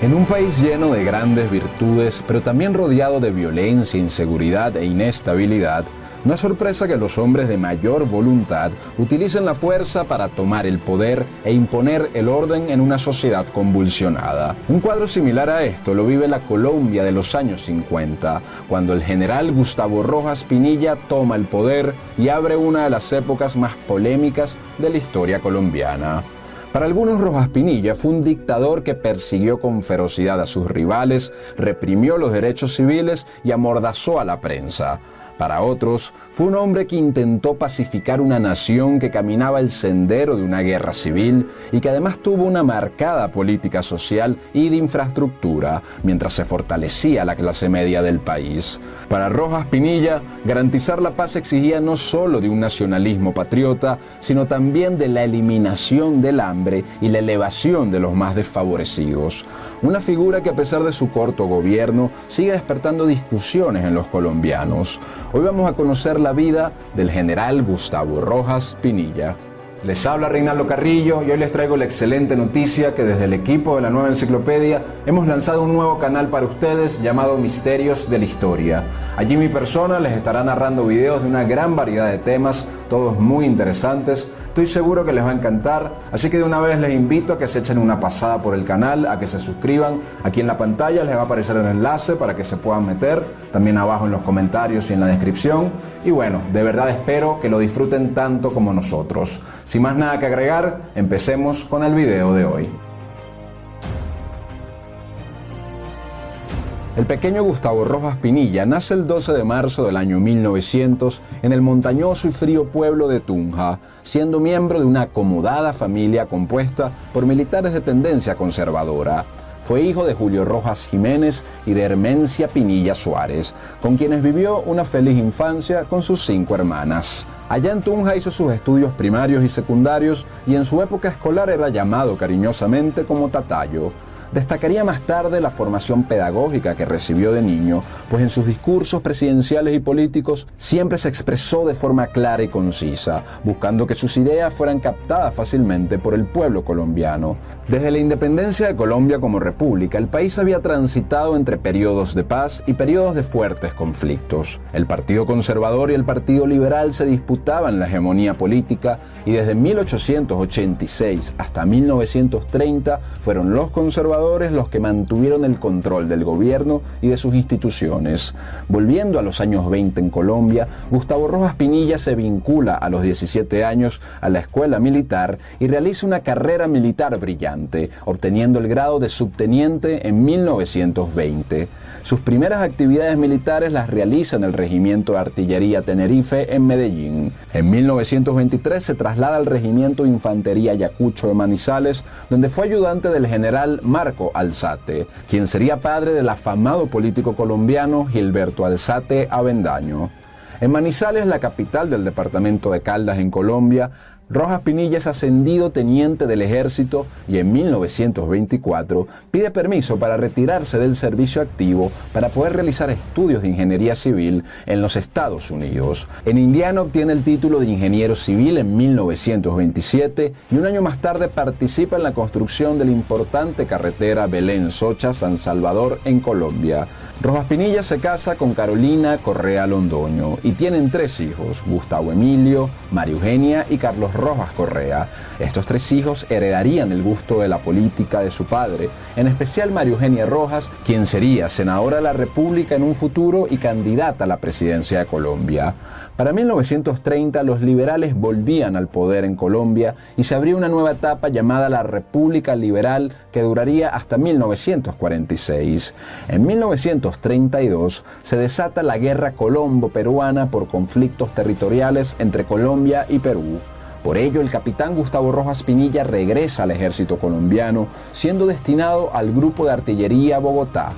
En un país lleno de grandes virtudes, pero también rodeado de violencia, inseguridad e inestabilidad, no es sorpresa que los hombres de mayor voluntad utilicen la fuerza para tomar el poder e imponer el orden en una sociedad convulsionada. Un cuadro similar a esto lo vive la Colombia de los años 50, cuando el general Gustavo Rojas Pinilla toma el poder y abre una de las épocas más polémicas de la historia colombiana. Para algunos, Rojas Pinilla fue un dictador que persiguió con ferocidad a sus rivales, reprimió los derechos civiles y amordazó a la prensa. Para otros, fue un hombre que intentó pacificar una nación que caminaba el sendero de una guerra civil y que además tuvo una marcada política social y de infraestructura, mientras se fortalecía la clase media del país. Para Rojas Pinilla, garantizar la paz exigía no solo de un nacionalismo patriota, sino también de la eliminación del hambre y la elevación de los más desfavorecidos. Una figura que, a pesar de su corto gobierno, sigue despertando discusiones en los colombianos. Hoy vamos a conocer la vida del general Gustavo Rojas Pinilla. Les habla Reinaldo Carrillo y hoy les traigo la excelente noticia que desde el equipo de la Nueva Enciclopedia hemos lanzado un nuevo canal para ustedes llamado Misterios de la Historia. Allí mi persona les estará narrando videos de una gran variedad de temas, todos muy interesantes. Estoy seguro que les va a encantar, así que de una vez les invito a que se echen una pasada por el canal, a que se suscriban. Aquí en la pantalla les va a aparecer el enlace para que se puedan meter, también abajo en los comentarios y en la descripción. Y bueno, de verdad espero que lo disfruten tanto como nosotros. Sin más nada que agregar, empecemos con el video de hoy. El pequeño Gustavo Rojas Pinilla nace el 12 de marzo del año 1900 en el montañoso y frío pueblo de Tunja, siendo miembro de una acomodada familia compuesta por militares de tendencia conservadora. Fue hijo de Julio Rojas Jiménez y de Hermencia Pinilla Suárez, con quienes vivió una feliz infancia con sus 5 hermanas. Allá en Tunja hizo sus estudios primarios y secundarios y en su época escolar era llamado cariñosamente como Tatayo. Destacaría más tarde la formación pedagógica que recibió de niño, pues en sus discursos presidenciales y políticos siempre se expresó de forma clara y concisa, buscando que sus ideas fueran captadas fácilmente por el pueblo colombiano. Desde la independencia de Colombia como república, el país había transitado entre periodos de paz y periodos de fuertes conflictos. El Partido Conservador y el Partido Liberal se disputaban la hegemonía política y desde 1886 hasta 1930 fueron los conservadores los que mantuvieron el control del gobierno y de sus instituciones. Volviendo a los años 20 en Colombia, Gustavo Rojas Pinilla se vincula a los 17 años a la escuela militar y realiza una carrera militar brillante, obteniendo el grado de subteniente en 1920. Sus primeras actividades militares las realiza en el Regimiento de Artillería Tenerife en Medellín. En 1923 se traslada al Regimiento de Infantería Ayacucho de Manizales, donde fue ayudante del general Marco Alzate, quien sería padre del afamado político colombiano Gilberto Alzate Avendaño. En Manizales, la capital del departamento de Caldas en Colombia, Rojas Pinilla es ascendido teniente del ejército y en 1924 pide permiso para retirarse del servicio activo para poder realizar estudios de ingeniería civil en los Estados Unidos. En Indiana obtiene el título de ingeniero civil en 1927 y un año más tarde participa en la construcción de la importante carretera Belén-Socha-San Salvador en Colombia. Rojas Pinilla se casa con Carolina Correa Londoño y tienen 3 hijos, Gustavo Emilio, María Eugenia y Carlos Rojas Correa. Estos 3 hijos heredarían el gusto de la política de su padre, en especial María Eugenia Rojas, quien sería senadora de la República en un futuro y candidata a la presidencia de Colombia. Para 1930 los liberales volvían al poder en Colombia y se abría una nueva etapa llamada la República Liberal que duraría hasta 1946. En 1932 se desata la Guerra Colombo-Peruana por conflictos territoriales entre Colombia y Perú. Por ello, el capitán Gustavo Rojas Pinilla regresa al ejército colombiano, siendo destinado al Grupo de Artillería Bogotá.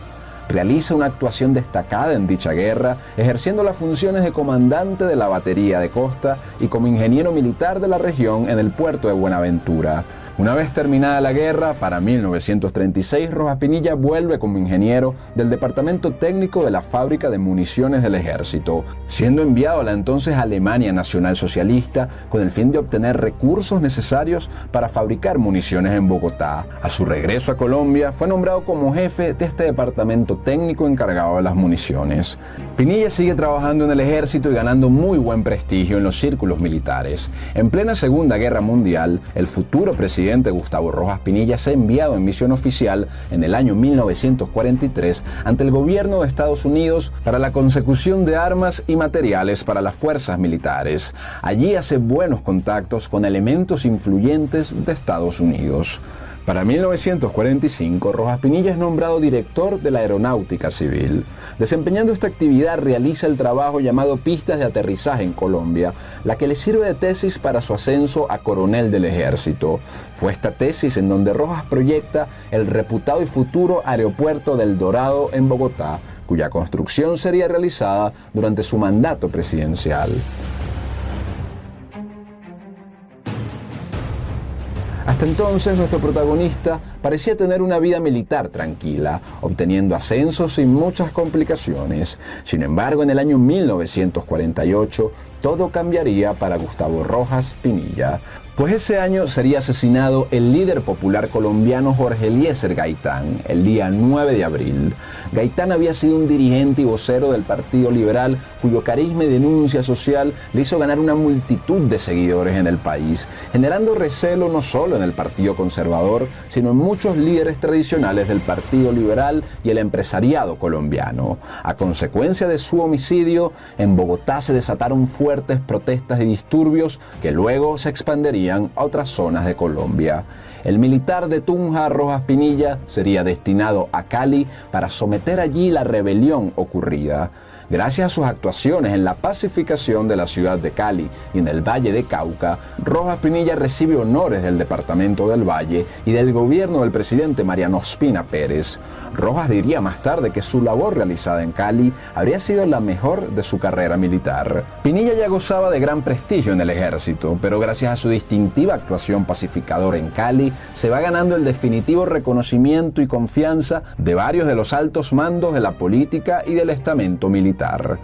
Realiza una actuación destacada en dicha guerra, ejerciendo las funciones de comandante de la batería de costa y como ingeniero militar de la región en el puerto de Buenaventura. Una vez terminada la guerra, para 1936, Rojas Pinilla vuelve como ingeniero del Departamento Técnico de la Fábrica de Municiones del Ejército, siendo enviado a la entonces Alemania Nacional Socialista con el fin de obtener recursos necesarios para fabricar municiones en Bogotá. A su regreso a Colombia, fue nombrado como jefe de este departamento técnico encargado de las municiones. Pinilla sigue trabajando en el ejército y ganando muy buen prestigio en los círculos militares. En plena Segunda Guerra Mundial, el futuro presidente Gustavo Rojas Pinilla es enviado en misión oficial en el año 1943 ante el gobierno de Estados Unidos para la consecución de armas y materiales para las fuerzas militares. Allí hace buenos contactos con elementos influyentes de Estados Unidos. Para 1945, Rojas Pinilla es nombrado director de la Aeronáutica Civil. Desempeñando esta actividad, realiza el trabajo llamado Pistas de Aterrizaje en Colombia, la que le sirve de tesis para su ascenso a coronel del Ejército. Fue esta tesis en donde Rojas proyecta el reputado y futuro aeropuerto del Dorado en Bogotá, cuya construcción sería realizada durante su mandato presidencial. Hasta entonces, nuestro protagonista parecía tener una vida militar tranquila, obteniendo ascensos sin muchas complicaciones. Sin embargo, en el año 1948, todo cambiaría para Gustavo Rojas Pinilla, pues ese año sería asesinado el líder popular colombiano Jorge Eliezer Gaitán, el día 9 de abril. Gaitán había sido un dirigente y vocero del Partido Liberal, cuyo carisma y denuncia social le hizo ganar una multitud de seguidores en el país, generando recelo no solo en el Partido Conservador, sino en muchos líderes tradicionales del Partido Liberal y el empresariado colombiano. A consecuencia de su homicidio, en Bogotá se desataron fuertes protestas y disturbios que luego se expanderían a otras zonas de Colombia. El militar de Tunja, Rojas Pinilla, sería destinado a Cali para someter allí la rebelión ocurrida. Gracias a sus actuaciones en la pacificación de la ciudad de Cali y en el Valle de Cauca, Rojas Pinilla recibe honores del Departamento del Valle y del gobierno del presidente Mariano Ospina Pérez. Rojas diría más tarde que su labor realizada en Cali habría sido la mejor de su carrera militar. Pinilla ya gozaba de gran prestigio en el ejército, pero gracias a su distintiva actuación pacificadora en Cali, se va ganando el definitivo reconocimiento y confianza de varios de los altos mandos de la política y del estamento militar.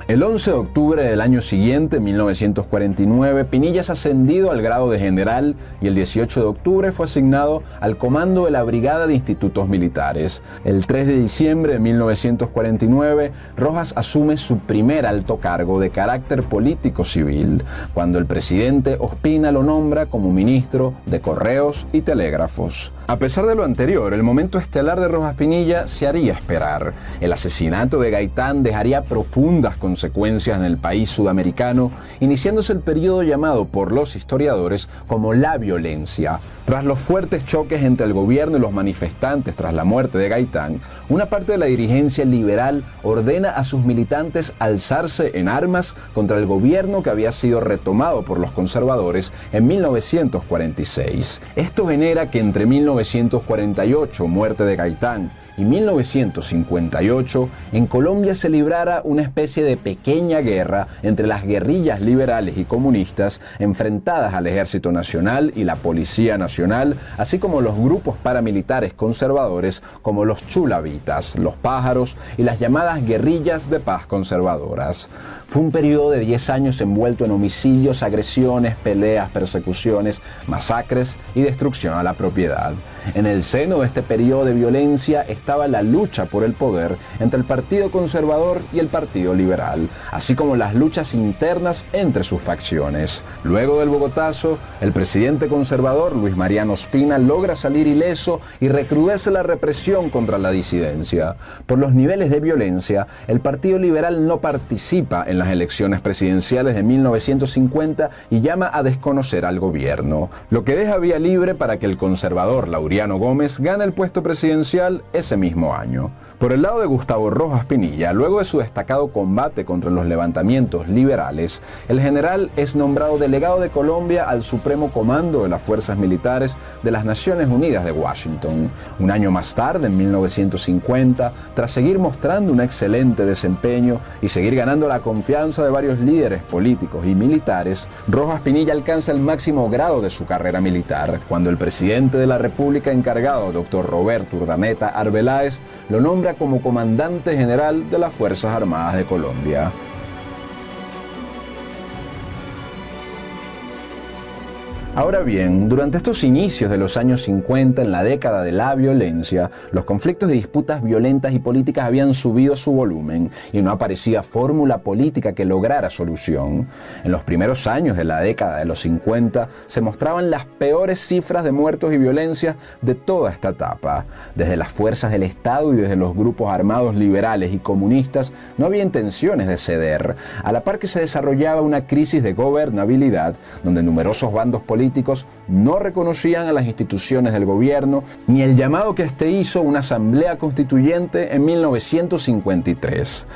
El 11 de octubre del año siguiente, 1949, Pinilla es ascendido al grado de general y el 18 de octubre fue asignado al comando de la Brigada de Institutos Militares. El 3 de diciembre de 1949, Rojas asume su primer alto cargo de carácter político civil, cuando el presidente Ospina lo nombra como ministro de Correos y Telégrafos. A pesar de lo anterior, el momento estelar de Rojas Pinilla se haría esperar. El asesinato de Gaitán dejaría profundas consecuencias en el país sudamericano, iniciándose el periodo llamado por los historiadores como la violencia. Tras los fuertes choques entre el gobierno y los manifestantes tras la muerte de Gaitán, una parte de la dirigencia liberal ordena a sus militantes alzarse en armas contra el gobierno que había sido retomado por los conservadores en 1946. Esto genera que entre 1948, muerte de Gaitán, y 1958, en Colombia se librara una especie de pequeña guerra entre las guerrillas liberales y comunistas enfrentadas al Ejército Nacional y la Policía Nacional, así como los grupos paramilitares conservadores como los chulavitas, los pájaros y las llamadas guerrillas de paz conservadoras. Fue un periodo de 10 años envuelto en homicidios, agresiones, peleas, persecuciones, masacres y destrucción a la propiedad. En el seno de este periodo de violencia estaba la lucha por el poder entre el Partido Conservador y el Partido Liberal, así como las luchas internas entre sus facciones. Luego del Bogotazo, el presidente conservador Luis Mariano Ospina logra salir ileso y recrudece la represión contra la disidencia. Por los niveles de violencia, el Partido Liberal no participa en las elecciones presidenciales de 1950 y llama a desconocer al gobierno, lo que deja vía libre para que el conservador Laureano Gómez gane el puesto presidencial ese mismo año. Por el lado de Gustavo Rojas Pinilla, luego de su destacado combate contra los levantamientos liberales, el general es nombrado delegado de Colombia al Supremo Comando de las Fuerzas Militares de las Naciones Unidas de Washington. Un año más tarde, en 1950, tras seguir mostrando un excelente desempeño y seguir ganando la confianza de varios líderes políticos y militares, Rojas Pinilla alcanza el máximo grado de su carrera militar, cuando el presidente de la República encargado, Dr. Roberto Urdaneta Arbeláez, lo nombra como comandante general de las Fuerzas Armadas de Colombia. Ahora bien, durante estos inicios de los años 50, en la década de la violencia, los conflictos y disputas violentas y políticas habían subido su volumen y no aparecía fórmula política que lograra solución. En los primeros años de la década de los 50 se mostraban las peores cifras de muertos y violencias de toda esta etapa. Desde las fuerzas del Estado y desde los grupos armados liberales y comunistas no había intenciones de ceder, a la par que se desarrollaba una crisis de gobernabilidad donde numerosos bandos políticos no reconocían a las instituciones del gobierno ni el llamado que éste hizo una asamblea constituyente en 1953.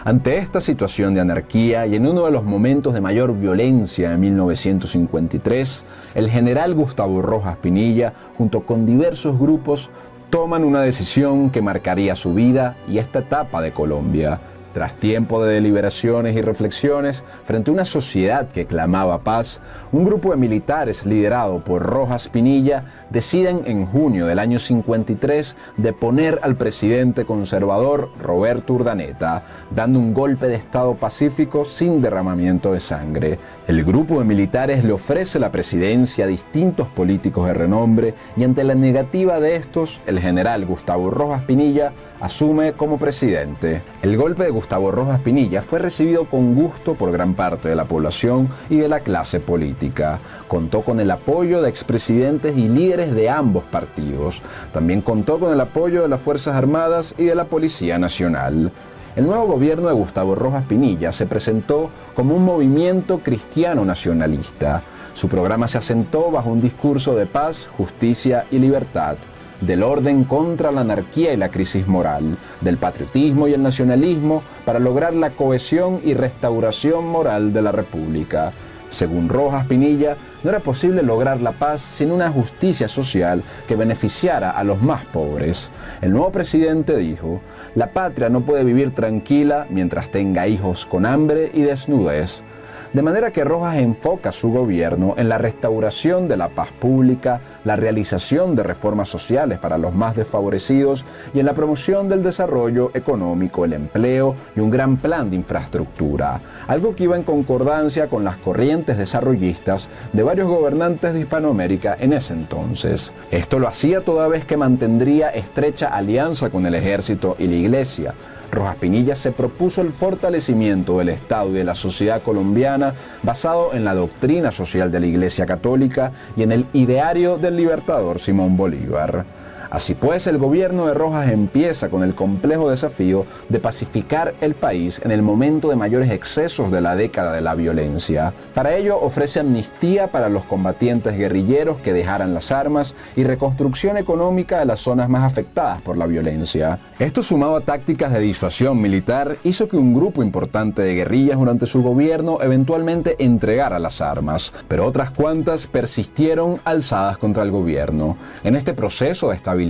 Ante esta situación de anarquía y en uno de los momentos de mayor violencia en 1953, el general Gustavo Rojas Pinilla, junto con diversos grupos, toman una decisión que marcaría su vida y esta etapa de Colombia. Tras tiempo de deliberaciones y reflexiones, frente a una sociedad que clamaba paz, un grupo de militares liderado por Rojas Pinilla deciden en junio del año 53 deponer al presidente conservador Roberto Urdaneta, dando un golpe de estado pacífico sin derramamiento de sangre. El grupo de militares le ofrece la presidencia a distintos políticos de renombre y ante la negativa de estos, el general Gustavo Rojas Pinilla asume como presidente. El golpe de Gustavo Rojas Pinilla fue recibido con gusto por gran parte de la población y de la clase política. Contó con el apoyo de expresidentes y líderes de ambos partidos. También contó con el apoyo de las Fuerzas Armadas y de la Policía Nacional. El nuevo gobierno de Gustavo Rojas Pinilla se presentó como un movimiento cristiano nacionalista. Su programa se asentó bajo un discurso de paz, justicia y libertad, del orden contra la anarquía y la crisis moral, del patriotismo y el nacionalismo para lograr la cohesión y restauración moral de la República. Según Rojas Pinilla, no era posible lograr la paz sin una justicia social que beneficiara a los más pobres. El nuevo presidente dijo: "La patria no puede vivir tranquila mientras tenga hijos con hambre y desnudez". De manera que Rojas enfoca su gobierno en la restauración de la paz pública, la realización de reformas sociales para los más desfavorecidos y en la promoción del desarrollo económico, el empleo y un gran plan de infraestructura, algo que iba en concordancia con las corrientes desarrollistas de varios gobernantes de Hispanoamérica en ese entonces. Esto lo hacía toda vez que mantendría estrecha alianza con el ejército y la iglesia. Rojas Pinilla se propuso el fortalecimiento del Estado y de la sociedad colombiana basado en la doctrina social de la Iglesia Católica y en el ideario del libertador Simón Bolívar. Así pues, el gobierno de Rojas empieza con el complejo desafío de pacificar el país en el momento de mayores excesos de la década de la violencia. Para ello, ofrece amnistía para los combatientes guerrilleros que dejaran las armas y reconstrucción económica de las zonas más afectadas por la violencia. Esto, sumado a tácticas de disuasión militar, hizo que un grupo importante de guerrillas durante su gobierno eventualmente entregara las armas, pero otras cuantas persistieron alzadas contra el gobierno. En este proceso de estabilización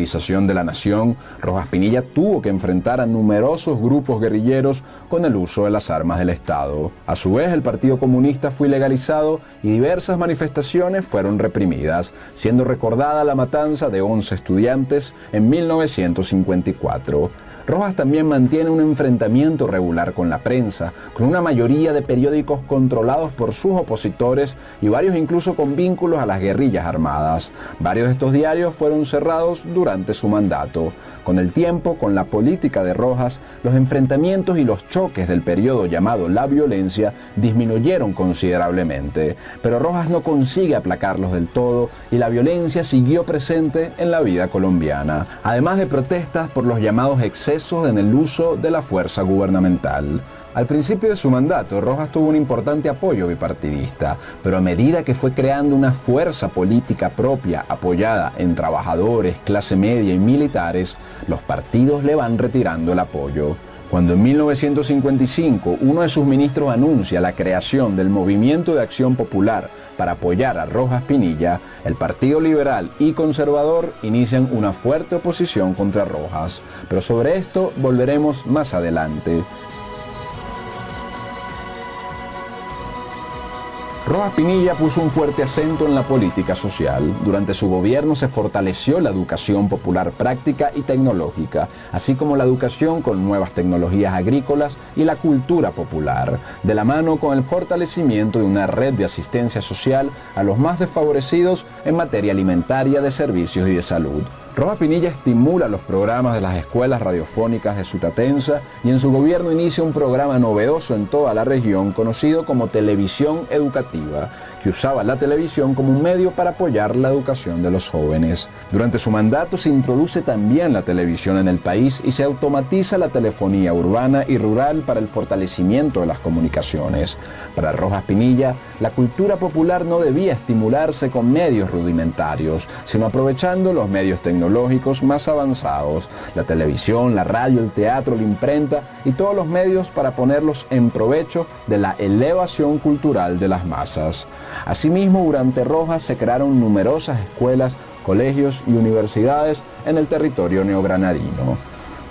de la nación, Rojas Pinilla tuvo que enfrentar a numerosos grupos guerrilleros con el uso de las armas del Estado. A su vez, el Partido Comunista fue ilegalizado y diversas manifestaciones fueron reprimidas, siendo recordada la matanza de 11 estudiantes en 1954. Rojas también mantiene un enfrentamiento regular con la prensa, con una mayoría de periódicos controlados por sus opositores y varios incluso con vínculos a las guerrillas armadas. Varios de estos diarios fueron cerrados durante su mandato. Con el tiempo, con la política de Rojas, los enfrentamientos y los choques del periodo llamado la violencia disminuyeron considerablemente, pero Rojas no consigue aplacarlos del todo y la violencia siguió presente en la vida colombiana, además de protestas por los llamados excesos en el uso de la fuerza gubernamental. Al principio de su mandato, Rojas tuvo un importante apoyo bipartidista, pero a medida que fue creando una fuerza política propia apoyada en trabajadores, clase media y militares, los partidos le van retirando el apoyo. Cuando en 1955 uno de sus ministros anuncia la creación del Movimiento de Acción Popular para apoyar a Rojas Pinilla, el Partido Liberal y Conservador inician una fuerte oposición contra Rojas. Pero sobre esto volveremos más adelante. Rojas Pinilla puso un fuerte acento en la política social. Durante su gobierno se fortaleció la educación popular práctica y tecnológica, así como la educación con nuevas tecnologías agrícolas y la cultura popular, de la mano con el fortalecimiento de una red de asistencia social a los más desfavorecidos en materia alimentaria, de servicios y de salud. Rojas Pinilla estimula los programas de las escuelas radiofónicas de Sutatensa y en su gobierno inicia un programa novedoso en toda la región conocido como Televisión Educativa, que usaba la televisión como un medio para apoyar la educación de los jóvenes. Durante su mandato se introduce también la televisión en el país y se automatiza la telefonía urbana y rural para el fortalecimiento de las comunicaciones. Para Rojas Pinilla, la cultura popular no debía estimularse con medios rudimentarios, sino aprovechando los medios tecnológicos más avanzados, la televisión, la radio, el teatro, la imprenta y todos los medios para ponerlos en provecho de la elevación cultural de las masas. Asimismo, durante Rojas se crearon numerosas escuelas, colegios y universidades en el territorio neogranadino.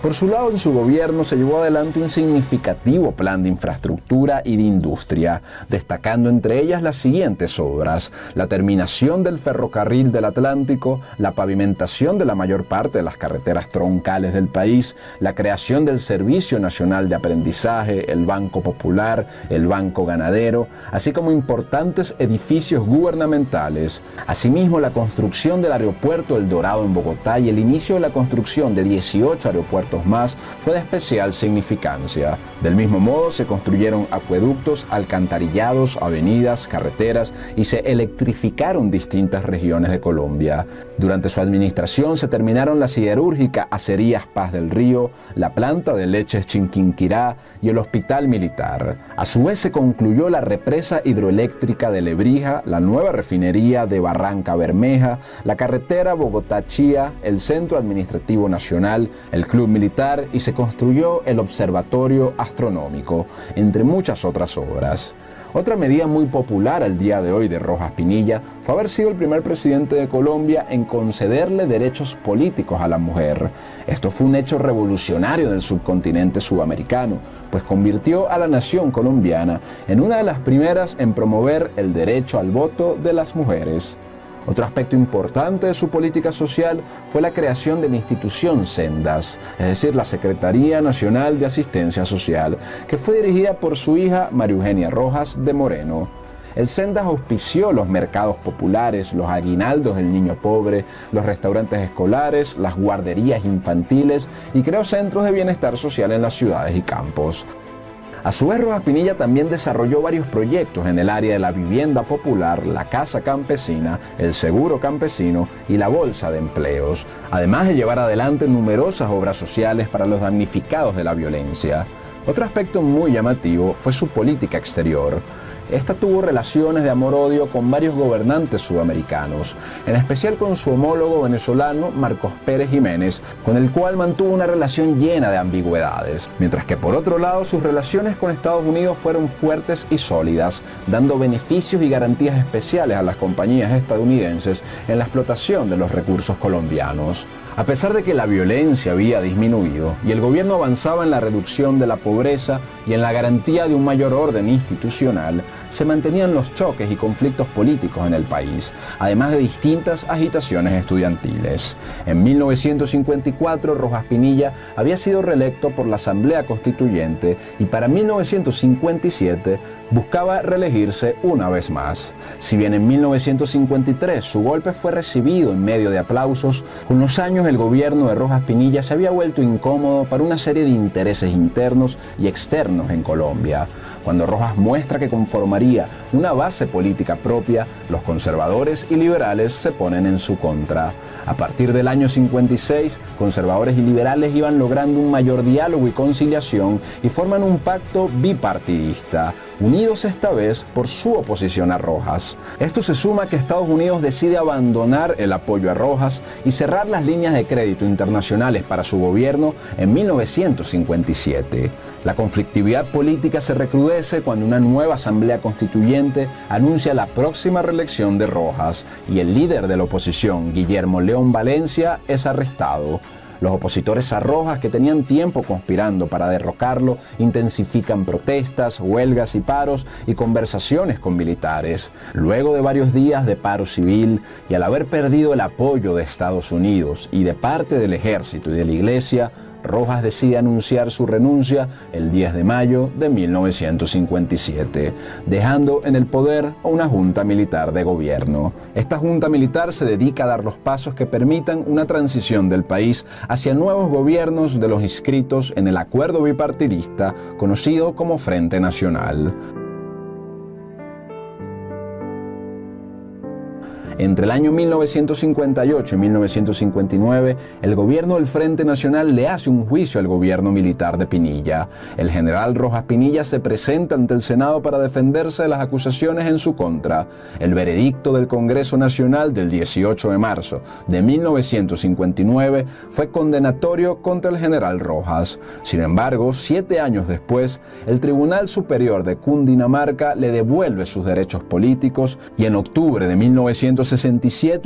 Por su lado, en su gobierno se llevó adelante un significativo plan de infraestructura y de industria, destacando entre ellas las siguientes obras: la terminación del ferrocarril del Atlántico, la pavimentación de la mayor parte de las carreteras troncales del país, la creación del Servicio Nacional de Aprendizaje, el Banco Popular, el Banco Ganadero, así como importantes edificios gubernamentales. Asimismo, la construcción del aeropuerto El Dorado en Bogotá y el inicio de la construcción de 18 aeropuertos más fue de especial significancia. Del mismo modo, se construyeron acueductos, alcantarillados, avenidas, carreteras y se electrificaron distintas regiones de Colombia. Durante su administración se terminaron la siderúrgica Acerías Paz del Río, la planta de leches Chinquinquirá y el hospital militar. A su vez se concluyó la represa hidroeléctrica de Lebrija, la nueva refinería de Barranca Bermeja, la carretera Bogotá-Chía, el Centro Administrativo Nacional, el Club Militar y se construyó el Observatorio Astronómico, entre muchas otras obras. Otra medida muy popular al día de hoy de Rojas Pinilla fue haber sido el primer presidente de Colombia en concederle derechos políticos a la mujer. Esto fue un hecho revolucionario del subcontinente sudamericano, pues convirtió a la nación colombiana en una de las primeras en promover el derecho al voto de las mujeres. Otro aspecto importante de su política social fue la creación de la institución Sendas, es decir, la Secretaría Nacional de Asistencia Social, que fue dirigida por su hija María Eugenia Rojas de Moreno. El Sendas auspició los mercados populares, los aguinaldos del niño pobre, los restaurantes escolares, las guarderías infantiles y creó centros de bienestar social en las ciudades y campos. A su vez, Rojas Pinilla también desarrolló varios proyectos en el área de la vivienda popular, la casa campesina, el seguro campesino y la bolsa de empleos, además de llevar adelante numerosas obras sociales para los damnificados de la violencia. Otro aspecto muy llamativo fue su política exterior. Esta tuvo relaciones de amor-odio con varios gobernantes sudamericanos, en especial con su homólogo venezolano Marcos Pérez Jiménez, con el cual mantuvo una relación llena de ambigüedades, mientras que por otro lado sus relaciones con Estados Unidos fueron fuertes y sólidas, dando beneficios y garantías especiales a las compañías estadounidenses en la explotación de los recursos colombianos. A pesar de que la violencia había disminuido y el gobierno avanzaba en la reducción de la pobreza y en la garantía de un mayor orden institucional, se mantenían los choques y conflictos políticos en el país, además de distintas agitaciones estudiantiles. En 1954, Rojas Pinilla había sido reelecto por la Asamblea Constituyente y para 1957 buscaba reelegirse una vez más. Si bien en 1953 su golpe fue recibido en medio de aplausos, con los años el gobierno de Rojas Pinilla se había vuelto incómodo para una serie de intereses internos y externos en Colombia. Cuando Rojas muestra que conforme formaría una base política propia, los conservadores y liberales se ponen en su contra. A partir del año 56, conservadores y liberales iban logrando un mayor diálogo y conciliación y forman un pacto bipartidista, unidos esta vez por su oposición a Rojas. Esto se suma a que Estados Unidos decide abandonar el apoyo a Rojas y cerrar las líneas de crédito internacionales para su gobierno en 1957. La conflictividad política se recrudece cuando una nueva asamblea constituyente anuncia la próxima reelección de Rojas y el líder de la oposición, Guillermo León Valencia, es arrestado. Los opositores a Rojas, que tenían tiempo conspirando para derrocarlo, intensifican protestas, huelgas y paros y conversaciones con militares. Luego de varios días de paro civil y al haber perdido el apoyo de Estados Unidos y de parte del ejército y de la iglesia, Rojas decide anunciar su renuncia el 10 de mayo de 1957, dejando en el poder a una junta militar de gobierno. Esta junta militar se dedica a dar los pasos que permitan una transición del país hacia nuevos gobiernos de los inscritos en el acuerdo bipartidista conocido como Frente Nacional. Entre el año 1958 y 1959, el gobierno del Frente Nacional le hace un juicio al gobierno militar de Pinilla. El general Rojas Pinilla se presenta ante el Senado para defenderse de las acusaciones en su contra. El veredicto del Congreso Nacional del 18 de marzo de 1959 fue condenatorio contra el general Rojas. Sin embargo, 7 años después, el Tribunal Superior de Cundinamarca le devuelve sus derechos políticos y en octubre de 1967,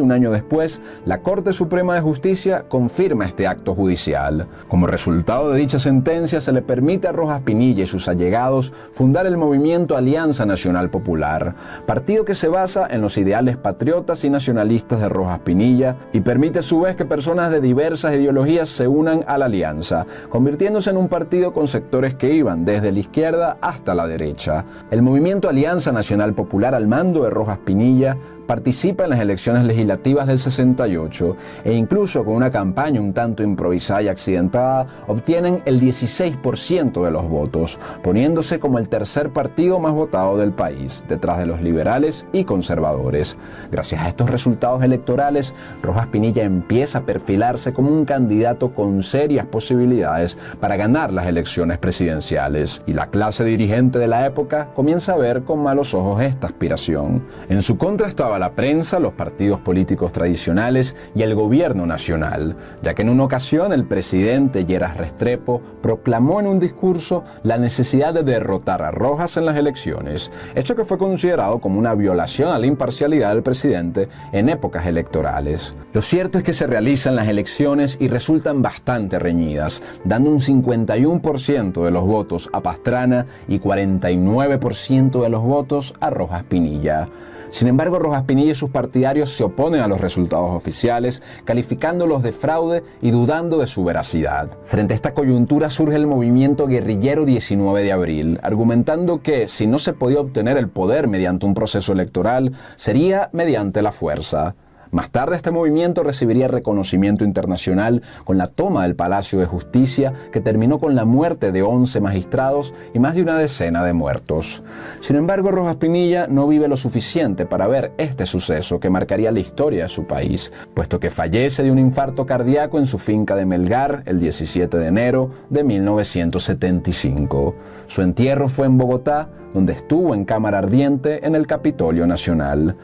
un año después, la Corte Suprema de Justicia confirma este acto judicial. Como resultado de dicha sentencia, se le permite a Rojas Pinilla y sus allegados fundar el movimiento Alianza Nacional Popular, partido que se basa en los ideales patriotas y nacionalistas de Rojas Pinilla y permite a su vez que personas de diversas ideologías se unan a la alianza, convirtiéndose en un partido con sectores que iban desde la izquierda hasta la derecha. El movimiento Alianza Nacional Popular al mando de Rojas Pinilla participa en las elecciones legislativas del 68 e incluso con una campaña un tanto improvisada y accidentada obtienen el 16% de los votos, poniéndose como el tercer partido más votado del país, detrás de los liberales y conservadores. Gracias a estos resultados electorales, Rojas Pinilla empieza a perfilarse como un candidato con serias posibilidades para ganar las elecciones presidenciales y la clase dirigente de la época comienza a ver con malos ojos esta aspiración. En su contra estaba la prensa, los partidos políticos tradicionales y el gobierno nacional, ya que en una ocasión el presidente Lleras Restrepo proclamó en un discurso la necesidad de derrotar a Rojas en las elecciones, hecho que fue considerado como una violación a la imparcialidad del presidente en épocas electorales. Lo cierto es que se realizan las elecciones y resultan bastante reñidas, dando un 51% de los votos a Pastrana y 49% de los votos a Rojas Pinilla. Sin embargo, Rojas Pinilla y sus partidarios se oponen a los resultados oficiales, calificándolos de fraude y dudando de su veracidad. Frente a esta coyuntura surge el movimiento guerrillero 19 de abril, argumentando que si no se podía obtener el poder mediante un proceso electoral, sería mediante la fuerza. Más tarde este movimiento recibiría reconocimiento internacional con la toma del Palacio de Justicia, que terminó con la muerte de 11 magistrados y más de una decena de muertos. Sin embargo, Rojas Pinilla no vive lo suficiente para ver este suceso que marcaría la historia de su país, puesto que fallece de un infarto cardíaco en su finca de Melgar el 17 de enero de 1975. Su entierro fue en Bogotá, donde estuvo en cámara ardiente en el Capitolio Nacional.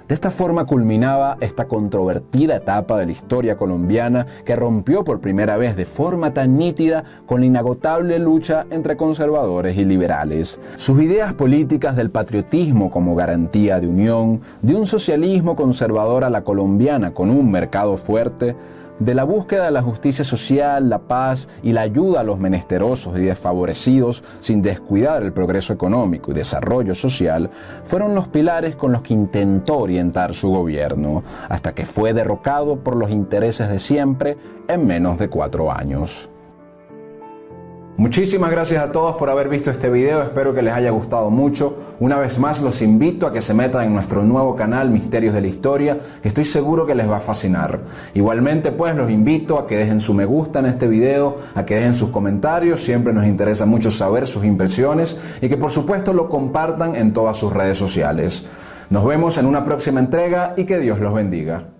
De esta forma culminaba esta controvertida etapa de la historia colombiana que rompió por primera vez de forma tan nítida con la inagotable lucha entre conservadores y liberales. Sus ideas políticas del patriotismo como garantía de unión, de un socialismo conservador a la colombiana con un mercado fuerte, de la búsqueda de la justicia social, la paz y la ayuda a los menesterosos y desfavorecidos sin descuidar el progreso económico y desarrollo social, fueron los pilares con los que intentó orientar su gobierno, hasta que fue derrocado por los intereses de siempre en menos de 4 años. Muchísimas gracias a todos por haber visto este video, espero que les haya gustado mucho. Una vez más los invito a que se metan en nuestro nuevo canal Misterios de la Historia, estoy seguro que les va a fascinar. Igualmente pues los invito a que dejen su me gusta en este video, a que dejen sus comentarios, siempre nos interesa mucho saber sus impresiones y que por supuesto lo compartan en todas sus redes sociales. Nos vemos en una próxima entrega y que Dios los bendiga.